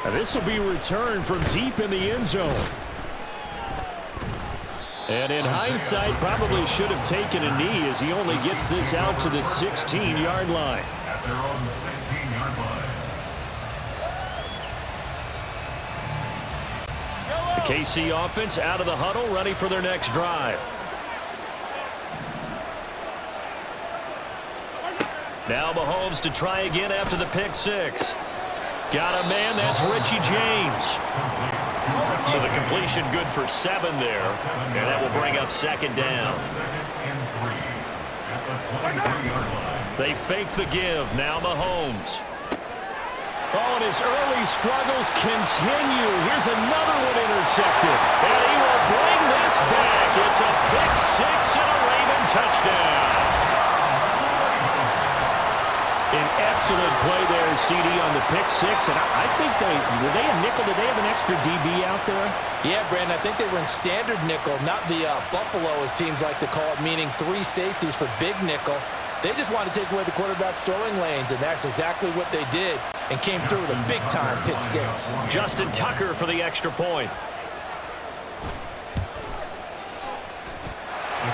And this will be returned from deep in the end zone. And in hindsight, probably should have taken a knee as he only gets this out to the 16-yard line. At their own 16-yard line. The KC offense out of the huddle, ready for their next drive. Now Mahomes to try again after the pick six. Got a man, that's Richie James. So the completion good for 7 there, and that will bring up second down. They fake the give, now Mahomes. Oh, and his early struggles continue. Here's another one intercepted, and he will bring this back. It's a pick six and a Raven touchdown. An excellent play there, CD, on the pick six. And I think were they a nickel? Did they have an extra DB out there? Yeah, Brandon, I think they were in standard nickel, not the Buffalo, as teams like to call it, meaning 3 safeties for big nickel. They just wanted to take away the quarterback's throwing lanes, and that's exactly what they did, and came through with a big-time pick six. Justin Tucker for the extra point.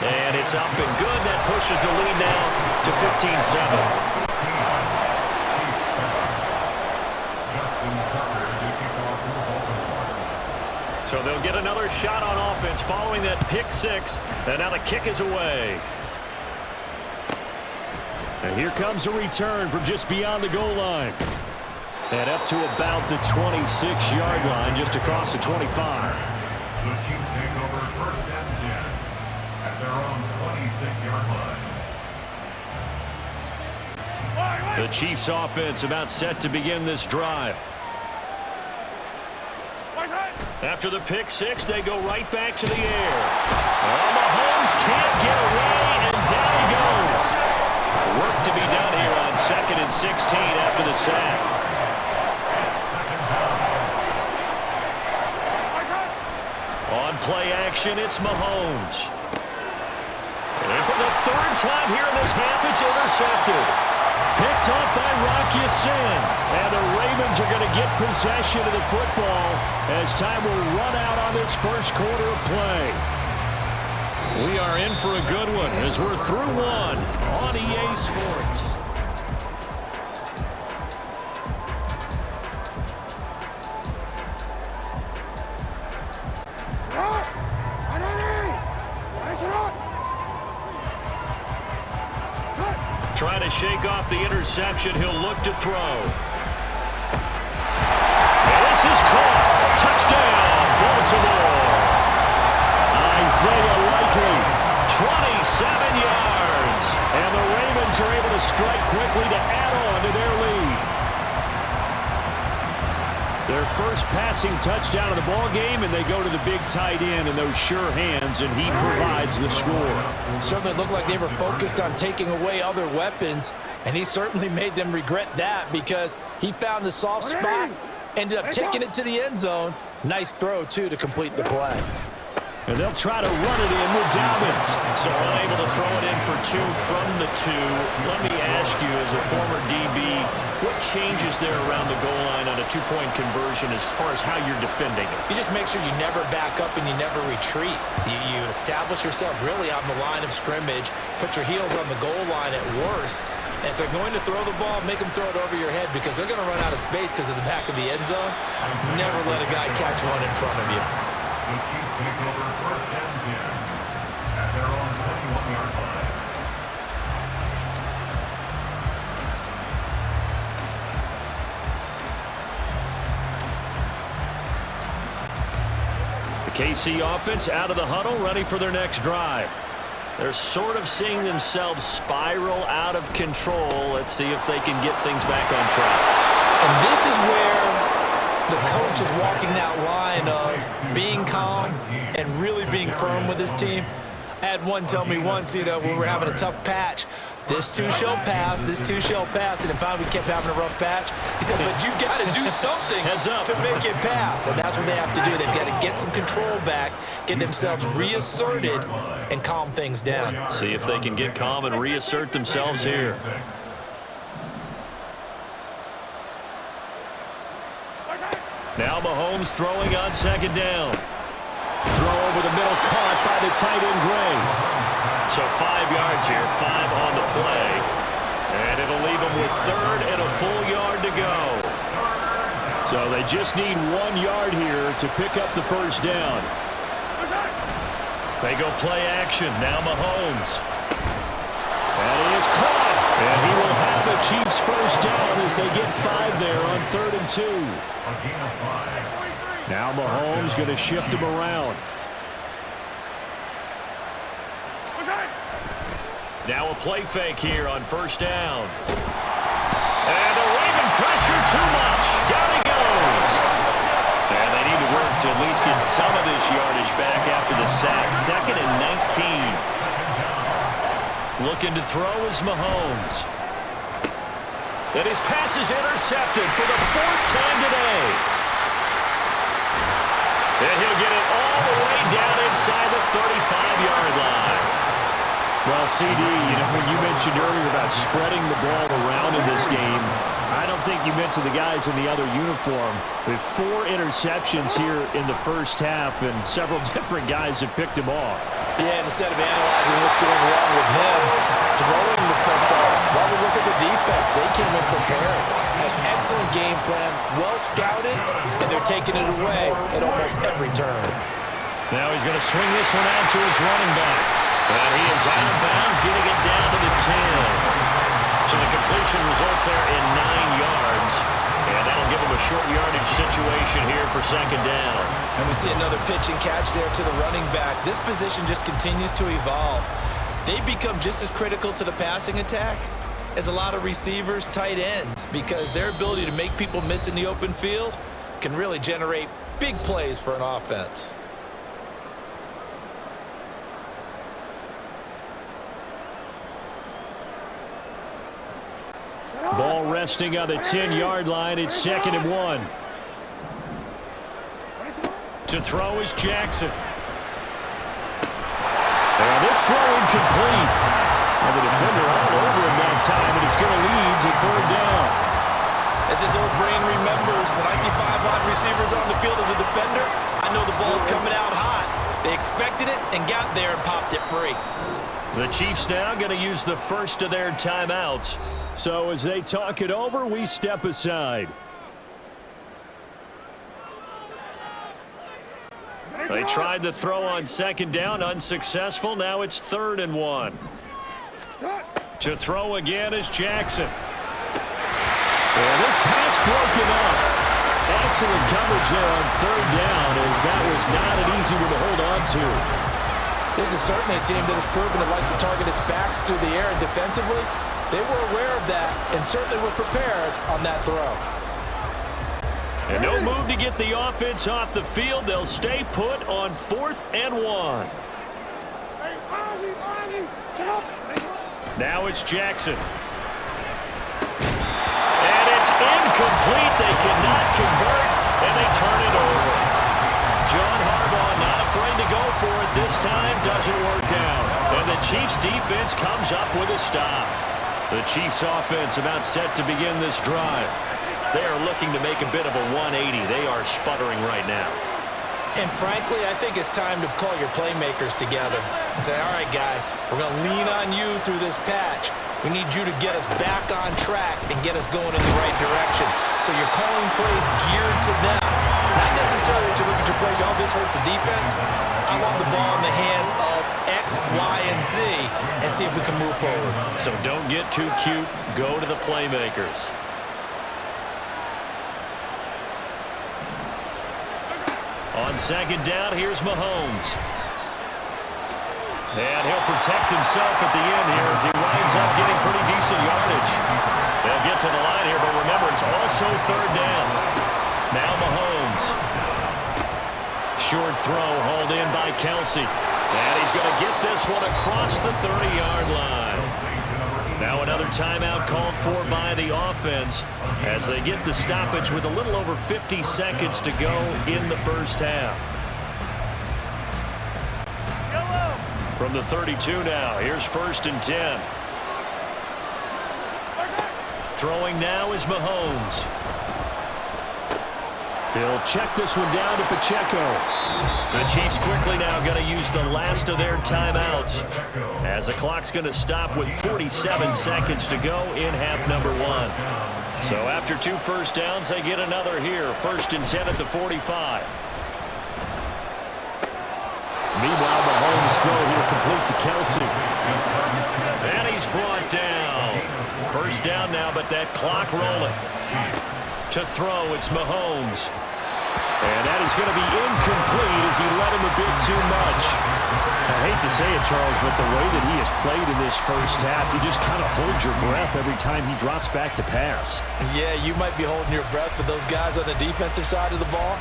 And it's up and good. That pushes the lead now to 15-7. So they'll get another shot on offense following that pick six. And now the kick is away. And here comes a return from just beyond the goal line. And up to about the 26-yard line, just across the 25. The Chiefs take over first and 10 at their own 26-yard line. The Chiefs offense about set to begin this drive. After the pick six, they go right back to the air. Oh, Mahomes can't get away, and down he goes. Work to be done here on 2nd and 16 after the sack. On play action, it's Mahomes. And for the 3rd time here in this half, it's intercepted. Picked off by Rocky Sin. And the Ravens are going to get possession of the football as time will run out on this first quarter of play. We are in for a good one as we're through one on EA Sports. Trying to shake off the interception. He'll look to throw. And this is caught. Touchdown, Baltimore. Isaiah Likely, 27 yards. And the Ravens are able to strike quickly to add on to their lead. Their first passing touchdown of the ball game, and they go to the big tight end in those sure hands, and he provides the score. Certainly looked like they were focused on taking away other weapons, and he certainly made them regret that because he found the soft spot, ended up taking it to the end zone. Nice throw, too, to complete the play. And they'll try to run it in with Dobbins. So unable to throw it in for 2 from the 2. Let me ask you, as a former DB, what changes there around the goal line on a 2-point conversion as far as how you're defending it? You just make sure you never back up and you never retreat. You establish yourself really on the line of scrimmage, put your heels on the goal line at worst. And if they're going to throw the ball, make them throw it over your head because they're going to run out of space because of the back of the end zone. Never let a guy catch one in front of you. The Chiefs take over first and 10 at their own 21-yard line. The KC offense out of the huddle, ready for their next drive. They're sort of seeing themselves spiral out of control. Let's see if they can get things back on track. And this is where the coach is walking that line of being calm and really being firm with his team. I had one tell me once, when we were having a tough patch, this too shall pass, this too shall pass, and finally we kept having a rough patch. He said, but you got to do something to make it pass, and that's what they have to do. They've got to get some control back, get themselves reasserted, and calm things down. See if they can get calm and reassert themselves here. Now Mahomes throwing on second down. Throw over the middle, caught by the tight end Gray. So 5 yards here, 5 on the play. And it'll leave them with third and a full yard to go. So they just need 1 yard here to pick up the first down. They go play action. Now Mahomes. And he is caught. And he will have the Chiefs first down as they get 5 there on 3rd and 2. Now Mahomes going to shift him around. Now a play fake here on first down. And the Raven pressure too much. Down he goes. And they need to work to at least get some of this yardage back after the sack. 2nd and 19. Looking to throw is Mahomes. And his pass is intercepted for the 4th time today. And he'll get it all the way down inside the 35-yard line. Well, CD, when you mentioned earlier about spreading the ball around in this game, I don't think you mentioned the guys in the other uniform. With 4 interceptions here in the first half, and several different guys have picked him off. Yeah, instead of analyzing what's going wrong with him, throwing the football, while we look at the defense, they came in prepared. An excellent game plan, well scouted, and they're taking it away at almost every turn. Now he's going to swing this one out to his running back. And he is out of bounds, getting it down to the 10. So the completion results there in 9 yards. And that'll give him a short yardage situation here for second down. And we see another pitch and catch there to the running back. This position just continues to evolve. They become just as critical to the passing attack as a lot of receivers, tight ends, because their ability to make people miss in the open field can really generate big plays for an offense. Ball resting on the 10-yard line. It's 2nd and 1. To throw is Jackson. And this throw incomplete. And the defender all over him that time, and it's going to lead to 3rd down. As his old brain remembers, when I see 5 wide receivers on the field as a defender, I know the ball's coming out hot. They expected it and got there and popped it free. The Chiefs now going to use the first of their timeouts. So as they talk it over, we step aside. They tried the throw on second down, unsuccessful. Now it's 3rd and 1. To throw again is Jackson. And this pass broken up. Excellent coverage there on 3rd down, as that was not an easy one to hold on to. This is certainly a team that has proven it likes to target its backs through the air, and defensively, they were aware of that and certainly were prepared on that throw. And no move to get the offense off the field. They'll stay put on 4th and 1. Now it's Jackson. And it's incomplete. They cannot convert, and they turn it over. John Harbaugh not afraid to go for it this time. Doesn't work out. And the Chiefs defense comes up with a stop. The Chiefs offense about set to begin this drive. They are looking to make a bit of a 180. They are sputtering right now. And frankly, I think it's time to call your playmakers together and say, all right, guys, we're going to lean on you through this patch. We need you to get us back on track and get us going in the right direction. So you're calling plays geared to them. Not necessarily that you look at your plays, oh, this hurts the defense. I want the ball in the hands of X, Y, and Z and see if we can move forward. So don't get too cute. Go to the playmakers. On second down, here's Mahomes. And he'll protect himself at the end here as he winds up getting pretty decent yardage. They'll get to the line here, but remember, it's also 3rd down. Now Mahomes. Short throw hauled in by Kelsey. And he's going to get this one across the 30-yard line. Now another timeout called for by the offense as they get the stoppage with a little over 50 seconds to go in the first half. From the 32 now, here's 1st and 10. Throwing now is Mahomes. He'll check this one down to Pacheco. The Chiefs quickly now going to use the last of their timeouts, as the clock's going to stop with 47 seconds to go in half number 1. So after 2 first downs, they get another here. 1st and 10 at the 45. Meanwhile, Mahomes' throw here complete to Kelsey. And he's brought down. 1st down now, but that clock rolling. To throw, it's Mahomes. And that is going to be incomplete as he let him a bit too much. I hate to say it, Charles, but the way that he has played in this first half, you just kind of hold your breath every time he drops back to pass. Yeah, you might be holding your breath, but those guys on the defensive side of the ball,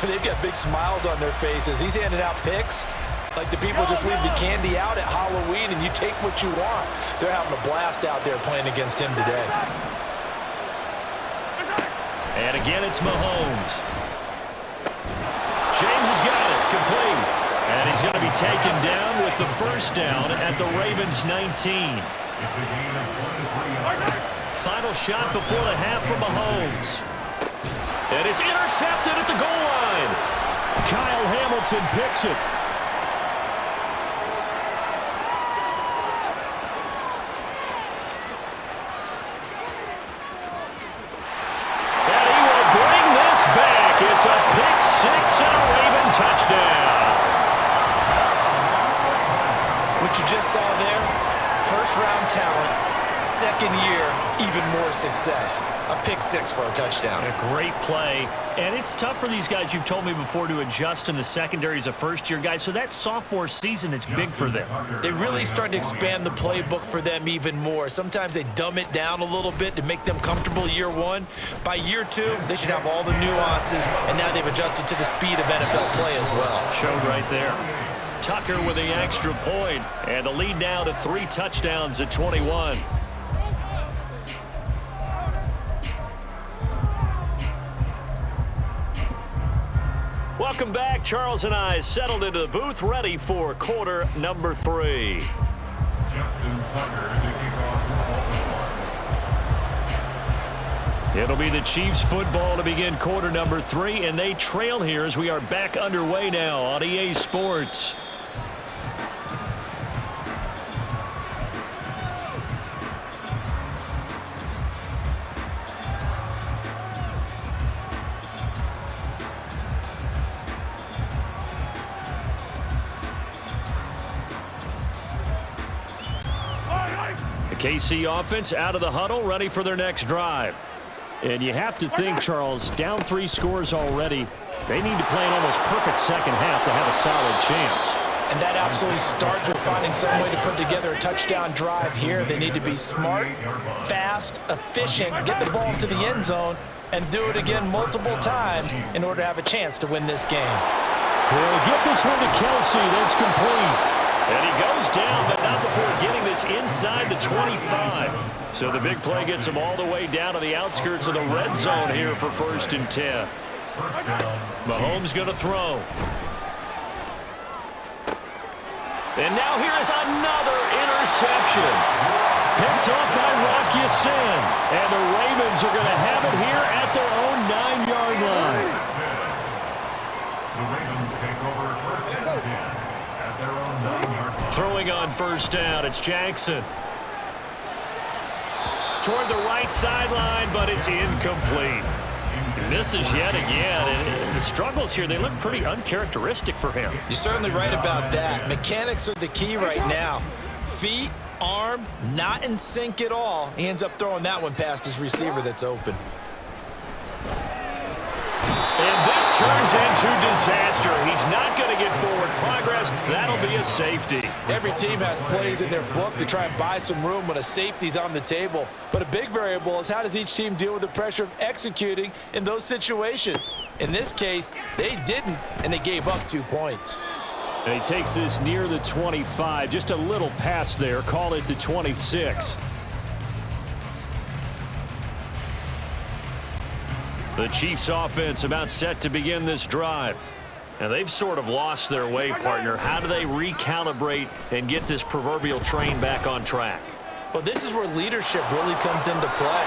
they've got big smiles on their faces. He's handing out picks like the people just leave the candy out at Halloween and you take what you want. They're having a blast out there playing against him today. And again, it's Mahomes. James has got it, complete. And he's going to be taken down with the 1st down at the Ravens 19. Final shot before the half from Mahomes. And it's intercepted at the goal line. Kyle Hamilton picks it. And he will bring this back. It's a pick 6 and a Raven touchdown. What you just saw there, 1st-round talent, 2nd year, even more success. A pick 6 for a touchdown. A great play. And it's tough for these guys, you've told me before, to adjust in the secondary as a first-year guy. So that sophomore season is big for them. They really start to expand the playbook for them even more. Sometimes they dumb it down a little bit to make them comfortable year 1. By year 2, they should have all the nuances, and now they've adjusted to the speed of NFL play as well. Showed right there. Tucker with the extra point, and the lead now to 3 touchdowns at 21. Welcome back. Charles and I settled into the booth, ready for quarter number 3. Justin Tucker to kick off the ball. It'll be the Chiefs football to begin quarter number 3, and they trail here as we are back underway now on EA Sports. KC offense out of the huddle, ready for their next drive. And you have to think, Charles, down 3 scores already. They need to play an almost perfect second half to have a solid chance. And that absolutely starts with finding some way to put together a touchdown drive here. They need to be smart, fast, efficient, get the ball to the end zone, and do it again multiple times in order to have a chance to win this game. We'll get this one to Kelsey. That's complete. And he goes down, but not before getting this inside the 25. So the big play gets him all the way down to the outskirts of the red zone here for 1st and 10. Mahomes going to throw. And now here is another interception. Picked off by Rocky Sin. And the Ravens are going to have it here at their own 9-yard line. The Ravens take over 1st and 10 at their own 9-yard line. Throwing on 1st down, it's Jackson. Toward the right sideline, but it's incomplete. He misses yet again, and the struggles here, they look pretty uncharacteristic for him. You're certainly right about that. Mechanics are the key right now. Feet, arm, not in sync at all. He ends up throwing that one past his receiver that's open. And this turns into disaster. He's not going to get forward progress. That'll be a safety. Every team has plays in their book to try and buy some room when a safety's on the table. But a big variable is how does each team deal with the pressure of executing in those situations. In this case, they didn't, and they gave up 2 points. And he takes this near the 25. Just a little pass there. Call it the 26. The Chiefs offense about set to begin this drive. And they've sort of lost their way, partner. How do they recalibrate and get this proverbial train back on track? Well, this is where leadership really comes into play.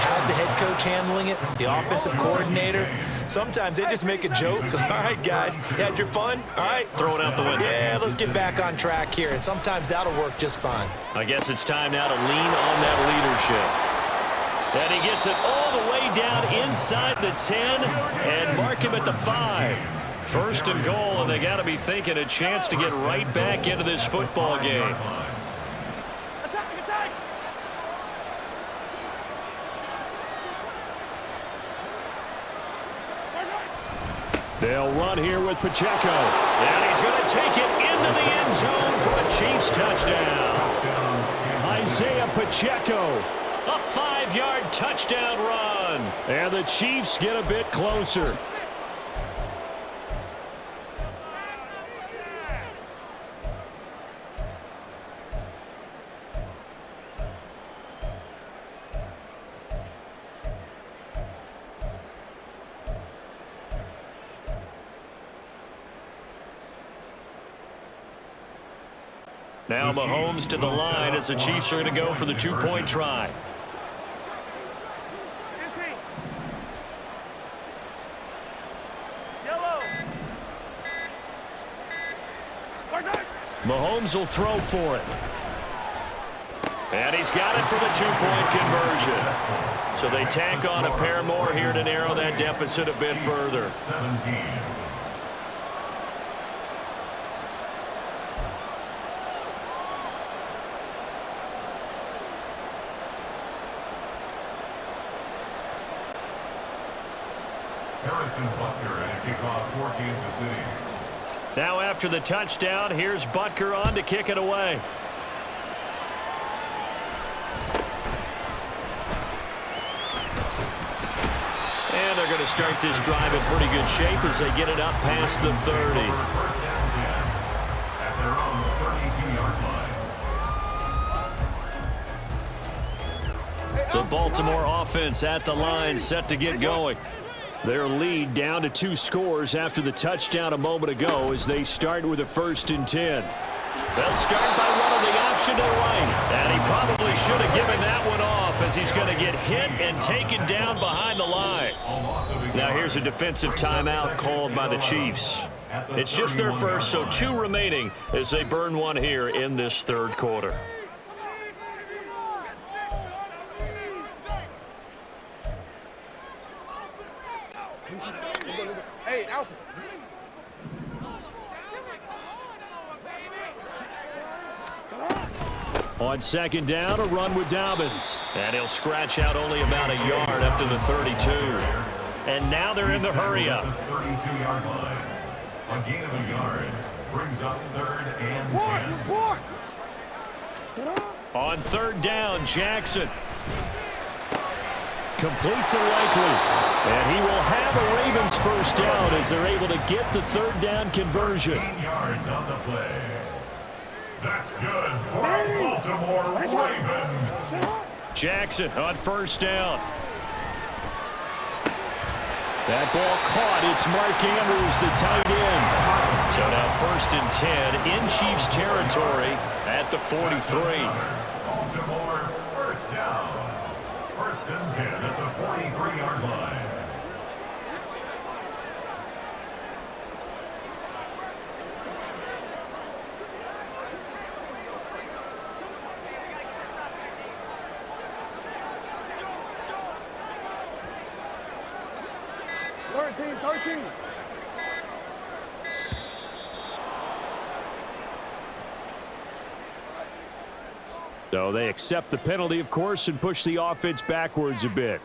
How's the head coach handling it? The offensive coordinator? Sometimes they just make a joke. All right, guys, you had your fun? All right. Throw it out the window. Yeah, let's get back on track here. And sometimes that'll work just fine. I guess it's time now to lean on that leadership. And he gets it all the way down inside the 10 and mark him at the 5. First and goal, and they got to be thinking a chance to get right back into this football game. They'll run here with Pacheco. And he's going to take it into the end zone for a Chiefs touchdown. Isaiah Pacheco, a 5-yard touchdown run. And the Chiefs get a bit closer. Now Mahomes to the line as the Chiefs are going to go for the 2-point try. Mahomes will throw for it. And he's got it for the 2-point conversion. So they tack on a pair more here to narrow that deficit a bit further. 17. For Kansas City. Now after the touchdown, here's Butker on to kick it away. And they're going to start this drive in pretty good shape as they get it up past the 30. First down 10 at their own 32-yard line. The Baltimore offense at the line, set to get going. Their lead down to 2 scores after the touchdown a moment ago as they start with a 1st and 10. They'll start by running the option to the right. And he probably should have given that one off as he's going to get hit and taken down behind the line. Now here's a defensive timeout called by the Chiefs. It's just their first, so 2 remaining as they burn one here in this 3rd quarter. Hey, Alpha. On 2nd down, a run with Dobbins. And he'll scratch out only about a yard up to the 32. And now they're in the hurry-up. 32-yard line. A gain of a yard brings up 3rd and 10. On 3rd down, Jackson. Complete to Likely. And he will have a Ravens first down as they're able to get the 3rd down conversion. 15 yards on the play. That's good for Baltimore Ravens. Jackson on 1st down. That ball caught. It's Mark Andrews, the tight end. So now 1st and 10 in Chiefs territory at the 43. Baltimore first down. 1st and 10 at the 43-yard line. So they accept the penalty, of course, and push the offense backwards a bit.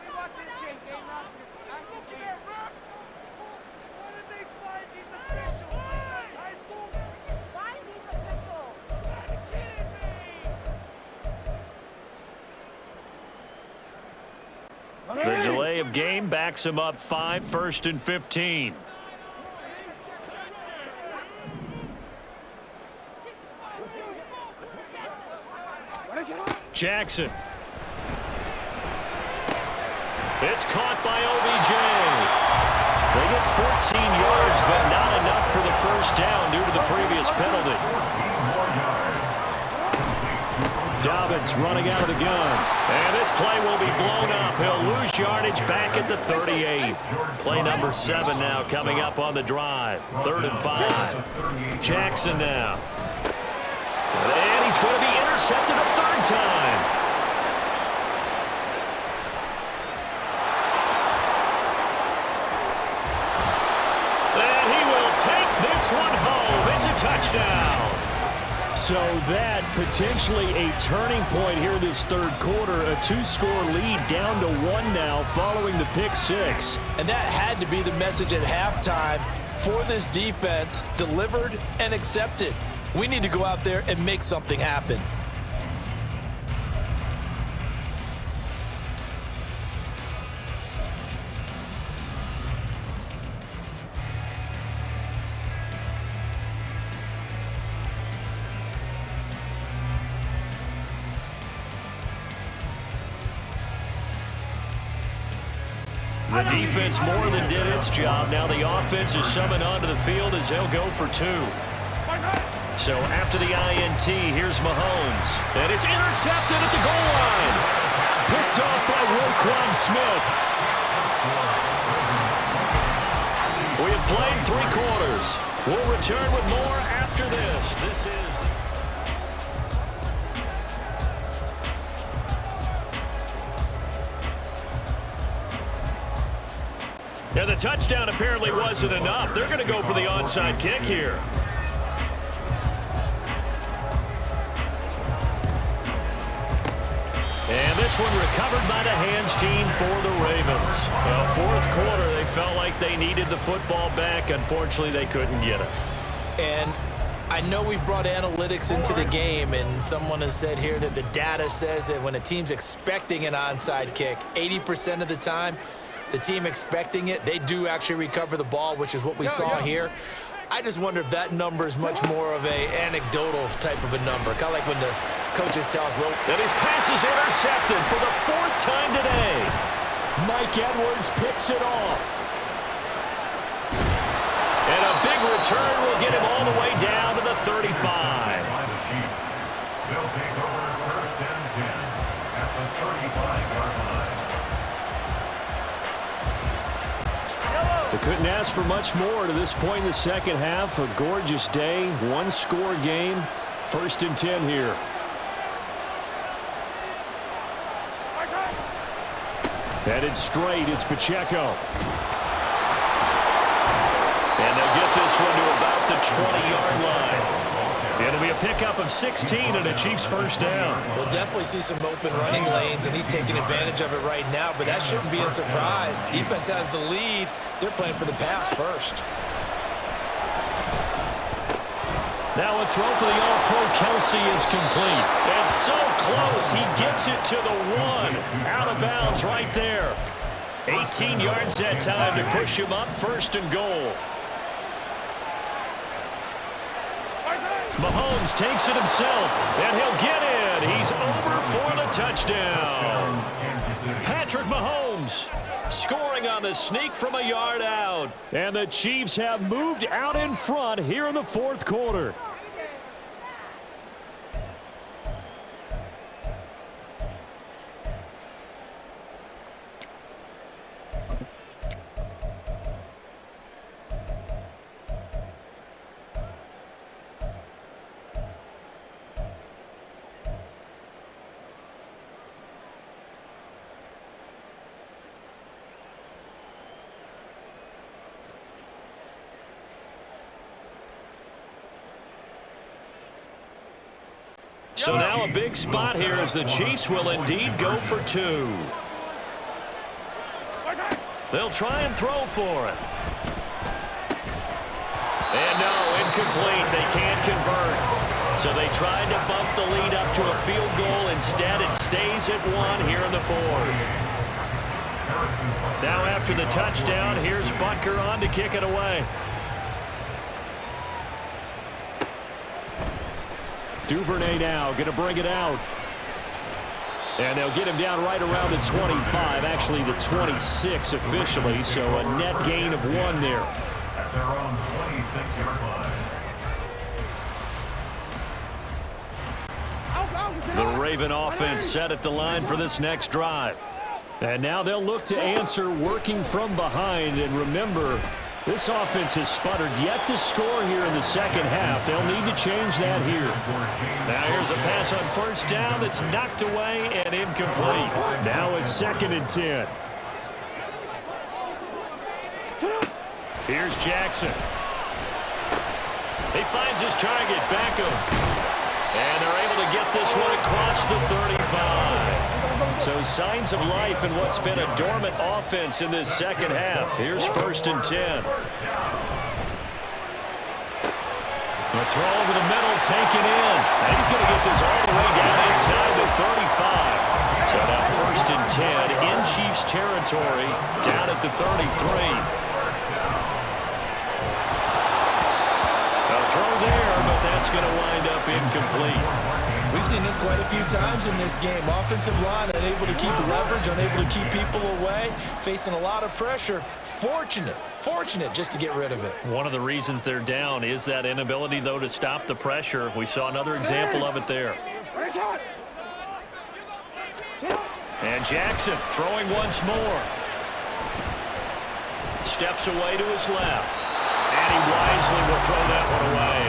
The delay of game backs him up 5, 1st and 15. Jackson. It's caught by OBJ. They get 14 yards, but not enough for the first down due to the previous penalty. 14 more yards. Dobbins running out of the gun. And this play will be blown up. He'll lose yardage back at the 38. Play number 7 now coming up on the drive. 3rd and 5. Jackson now. And he's going to be intercepted a 3rd time. And he will take this one home. It's a touchdown. So that potentially a turning point here this 3rd quarter. A 2-score lead down to 1 now following the pick 6. And that had to be the message at halftime for this defense. Delivered and accepted. We need to go out there and make something happen. The defense more than did its job. Now the offense is summoned onto the field as they'll go for 2. So after the INT, here's Mahomes. And it's intercepted at the goal line. Picked off by Roquan Smith. We have played 3 quarters. We'll return with more after this. This is... Yeah, the touchdown apparently wasn't enough. They're going to go for the onside kick here. And this one recovered by the hands team for the Ravens. Well, 4th quarter, they felt like they needed the football back. Unfortunately, they couldn't get it. And I know we brought analytics into the game, and someone has said here that the data says that when a team's expecting an onside kick, 80% of the time, the team expecting it, they do actually recover the ball, which is what we saw here. I just wonder if that number is much more of a anecdotal type of a number, kind of like when the coaches tell us, well, and his pass is intercepted for the 4th time today. Mike Edwards picks it off. And a big return will get him all the way down to the 35. They'll take over 1st and 10 at the 35-yard line. They couldn't ask for much more to this point in the 2nd half. A gorgeous day, 1-score game. 1st and 10 here. Headed straight, it's Pacheco. And they'll get this one to about the 20-yard line. It'll be a pickup of 16 and a Chiefs 1st down. We'll definitely see some open running lanes, and he's taking advantage of it right now, but that shouldn't be a surprise. Defense has the lead. They're playing for the pass first. Now a throw for the All-Pro Kelsey is complete. It's so close. He gets it to the 1. Out of bounds right there. 18 yards that time to push him up 1st and goal. Mahomes takes it himself, and he'll get in. He's over for the touchdown. Patrick Mahomes scoring on the sneak from a yard out. And the Chiefs have moved out in front here in the 4th quarter. So now a big spot here as the Chiefs will indeed go for 2. They'll try and throw for it. And no, incomplete. They can't convert. So they tried to bump the lead up to a field goal. Instead, it stays at 1 here in the 4th. Now after the touchdown, here's Butker on to kick it away. Duvernay now going to bring it out. And they'll get him down right around the 25, actually the 26 officially, so a net gain of 1 there. At their own 26-yard line. The Raven offense set at the line for this next drive. And now they'll look to answer working from behind. And remember, this offense has sputtered yet to score here in the second half. They'll need to change that here. Now here's a pass on first down that's knocked away and incomplete. Now a 2nd and 10. Here's Jackson. He finds his target, Beckham. And they're able to get this one across the 35. So signs of life in what's been a dormant offense in this second half. Here's 1st and 10. The throw over the middle, taken in. And he's going to get this all the way down inside the 35. So now 1st and 10 in Chiefs territory, down at the 33. Throw there, but that's going to wind up incomplete. We've seen this quite a few times in this game. Offensive line unable to keep leverage, unable to keep people away, facing a lot of pressure. Fortunate just to get rid of it. One of the reasons they're down is that inability, though, to stop the pressure. We saw another example of it there. And Jackson throwing once more. Steps away to his left. And he wisely will throw that one away.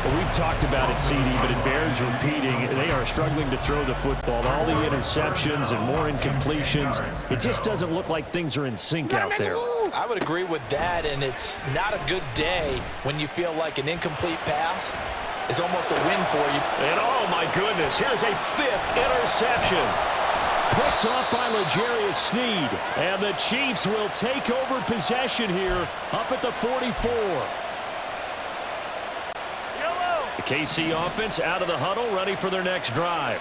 Well, we've talked about it, CD, but it bears repeating. They are struggling to throw the football. All the interceptions and more incompletions. It just doesn't look like things are in sync out there. I would agree with that, and it's not a good day when you feel like an incomplete pass is almost a win for you. And oh my goodness, here's a 5th interception. Picked off by L'Jarius Sneed. And the Chiefs will take over possession here up at the 44. The KC offense out of the huddle, ready for their next drive.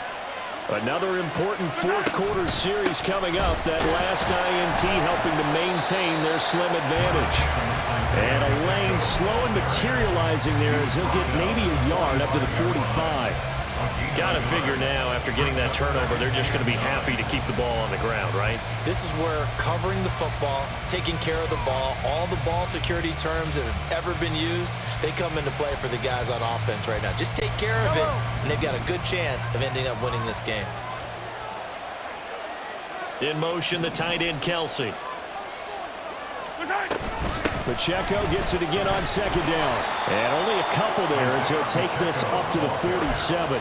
Another important fourth-quarter series coming up. That last INT helping to maintain their slim advantage. And a lane slow and materializing there as he'll get maybe a yard up to the 45. Got to figure now, after getting that turnover, they're just going to be happy to keep the ball on the ground, right? This is where covering the football, taking care of the ball, all the ball security terms that have ever been used, they come into play for the guys on offense right now. Just take care of it, and they've got a good chance of ending up winning this game. In motion, the tight end, Kelsey. Pacheco gets it again on 2nd down. And only a couple there as he'll take this up to the 47.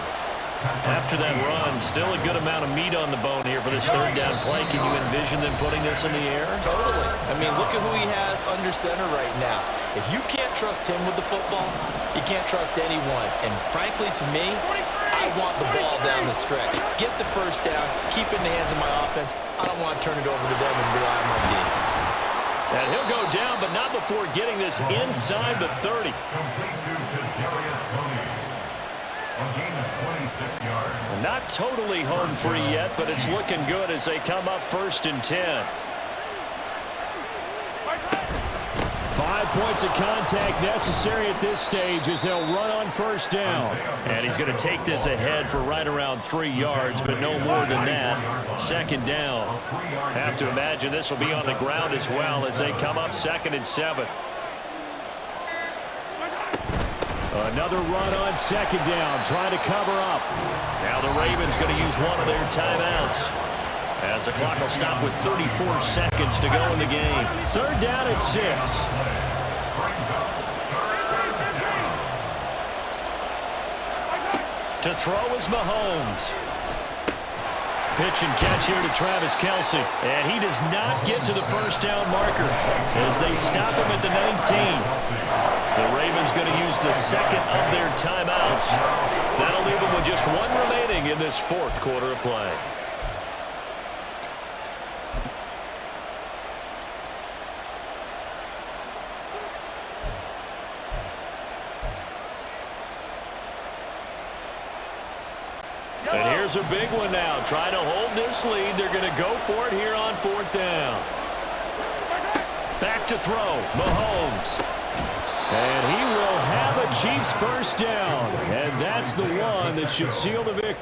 After that run, still a good amount of meat on the bone here for this 3rd down play. Can you envision them putting this in the air? Totally. I mean, look at who he has under center right now. If you can't trust him with the football, you can't trust anyone. And frankly, to me, I want the ball down the stretch. Get the 1st down, keep it in the hands of my offense. I don't want to turn it over to them and rely on my D. And he'll go down, but not before getting this inside the 30. Not totally home free yet, but it's looking good as they come up 1st and 10. 5 points of contact necessary at this stage as they'll run on 1st down. And he's going to take this ahead for right around 3 yards, but no more than that. 2nd down. Have to imagine this will be on the ground as well as they come up 2nd and 7. Another run on 2nd down, trying to cover up. Now the Ravens going to use one of their timeouts, as the clock will stop with 34 seconds to go in the game. 3rd down at 6. To throw is Mahomes. Pitch and catch here to Travis Kelsey. And he does not get to the 1st down marker as they stop him at the 19. The Ravens going to use the 2nd of their timeouts. That'll leave them with just 1 remaining in this 4th quarter of play. And here's a big one now. Trying to hold this lead. They're going to go for it here on 4th down. Back to throw. Mahomes. And he will have a Chiefs 1st down. And that's the one that should seal the victory.